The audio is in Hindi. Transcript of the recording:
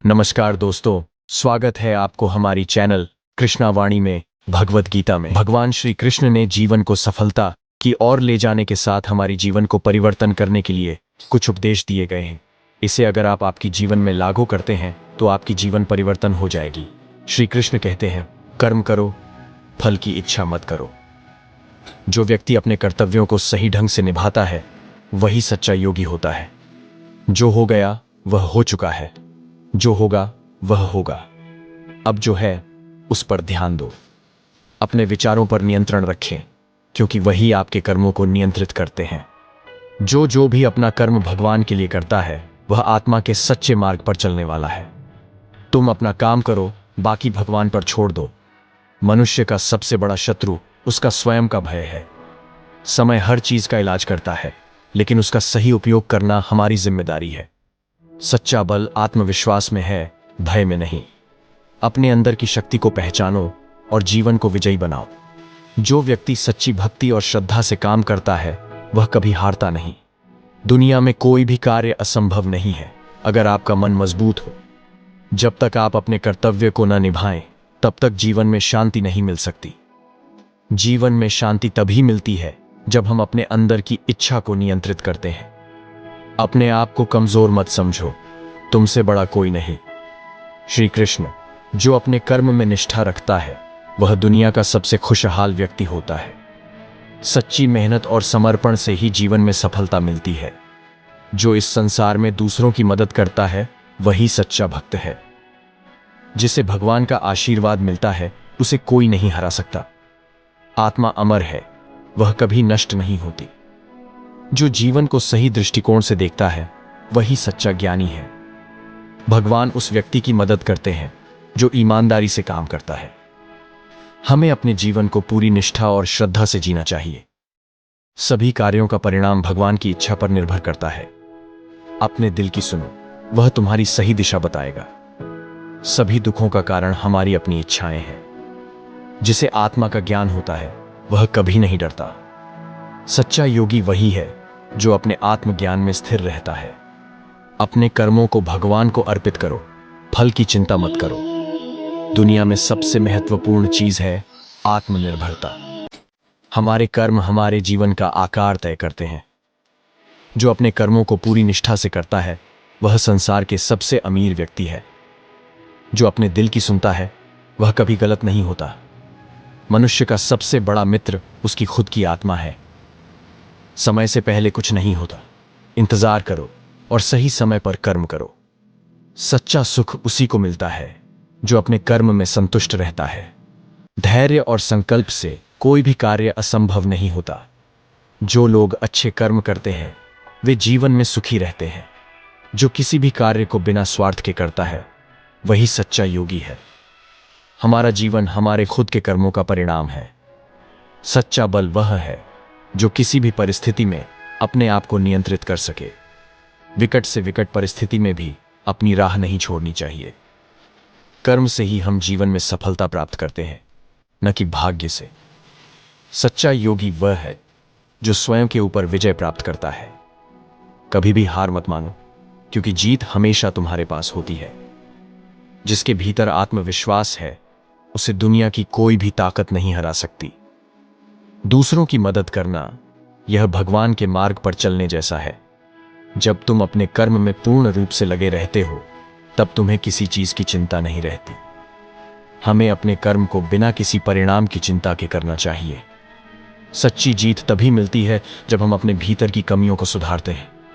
नमस्कार दोस्तों, स्वागत है आपको हमारी चैनल कृष्णावाणी में। भगवत गीता में भगवान श्री कृष्ण ने जीवन को सफलता की ओर ले जाने के साथ हमारी जीवन को परिवर्तन करने के लिए कुछ उपदेश दिए गए हैं। इसे अगर आप आपकी जीवन में लागू करते हैं तो आपकी जीवन परिवर्तन हो जाएगी। श्री कृष्ण कहते हैं, कर्म करो, फल की इच्छा मत करो। जो व्यक्ति अपने कर्तव्यों को सही ढंग से निभाता है वही सच्चा योगी होता है। जो हो गया वह हो चुका है, जो होगा वह होगा। अब जो है उस पर ध्यान दो। अपने विचारों पर नियंत्रण रखें, क्योंकि वही आपके कर्मों को नियंत्रित करते हैं। जो भी अपना कर्म भगवान के लिए करता है वह आत्मा के सच्चे मार्ग पर चलने वाला है। तुम अपना काम करो, बाकी भगवान पर छोड़ दो। मनुष्य का सबसे बड़ा शत्रु उसका स्वयं का भय है। समय हर चीज का इलाज करता है, लेकिन उसका सही उपयोग करना हमारी जिम्मेदारी है। सच्चा बल आत्मविश्वास में है, भय में नहीं। अपने अंदर की शक्ति को पहचानो और जीवन को विजयी बनाओ। जो व्यक्ति सच्ची भक्ति और श्रद्धा से काम करता है वह कभी हारता नहीं। दुनिया में कोई भी कार्य असंभव नहीं है अगर आपका मन मजबूत हो। जब तक आप अपने कर्तव्य को न निभाएं तब तक जीवन में शांति नहीं मिल सकती। जीवन में शांति तभी मिलती है जब हम अपने अंदर की इच्छा को नियंत्रित करते हैं। अपने आप को कमजोर मत समझो, तुमसे बड़ा कोई नहीं। श्री कृष्ण, जो अपने कर्म में निष्ठा रखता है वह दुनिया का सबसे खुशहाल व्यक्ति होता है। सच्ची मेहनत और समर्पण से ही जीवन में सफलता मिलती है। जो इस संसार में दूसरों की मदद करता है वही सच्चा भक्त है। जिसे भगवान का आशीर्वाद मिलता है उसे कोई नहीं हरा सकता। आत्मा अमर है, वह कभी नष्ट नहीं होती। जो जीवन को सही दृष्टिकोण से देखता है वही सच्चा ज्ञानी है। भगवान उस व्यक्ति की मदद करते हैं जो ईमानदारी से काम करता है। हमें अपने जीवन को पूरी निष्ठा और श्रद्धा से जीना चाहिए। सभी कार्यों का परिणाम भगवान की इच्छा पर निर्भर करता है। अपने दिल की सुनो, वह तुम्हारी सही दिशा बताएगा। सभी दुखों का कारण हमारी अपनी इच्छाएं हैं। जिसे आत्मा का ज्ञान होता है वह कभी नहीं डरता। सच्चा योगी वही है जो अपने आत्मज्ञान में स्थिर रहता है। अपने कर्मों को भगवान को अर्पित करो, फल की चिंता मत करो। दुनिया में सबसे महत्वपूर्ण चीज है आत्मनिर्भरता। हमारे कर्म हमारे जीवन का आकार तय करते हैं। जो अपने कर्मों को पूरी निष्ठा से करता है वह संसार के सबसे अमीर व्यक्ति है। जो अपने दिल की सुनता है वह कभी गलत नहीं होता। मनुष्य का सबसे बड़ा मित्र उसकी खुद की आत्मा है। समय से पहले कुछ नहीं होता, इंतजार करो और सही समय पर कर्म करो। सच्चा सुख उसी को मिलता है जो अपने कर्म में संतुष्ट रहता है। धैर्य और संकल्प से कोई भी कार्य असंभव नहीं होता। जो लोग अच्छे कर्म करते हैं वे जीवन में सुखी रहते हैं। जो किसी भी कार्य को बिना स्वार्थ के करता है वही सच्चा योगी है। हमारा जीवन हमारे खुद के कर्मों का परिणाम है। सच्चा बल वह है जो किसी भी परिस्थिति में अपने आप को नियंत्रित कर सके। विकट से विकट परिस्थिति में भी अपनी राह नहीं छोड़नी चाहिए। कर्म से ही हम जीवन में सफलता प्राप्त करते हैं, न कि भाग्य से। सच्चा योगी वह है जो स्वयं के ऊपर विजय प्राप्त करता है। कभी भी हार मत मानो, क्योंकि जीत हमेशा तुम्हारे पास होती है। जिसके भीतर आत्मविश्वास है उसे दुनिया की कोई भी ताकत नहीं हरा सकती। दूसरों की मदद करना यह भगवान के मार्ग पर चलने जैसा है। जब तुम अपने कर्म में पूर्ण रूप से लगे रहते हो तब तुम्हें किसी चीज की चिंता नहीं रहती। हमें अपने कर्म को बिना किसी परिणाम की चिंता के करना चाहिए। सच्ची जीत तभी मिलती है जब हम अपने भीतर की कमियों को सुधारते हैं।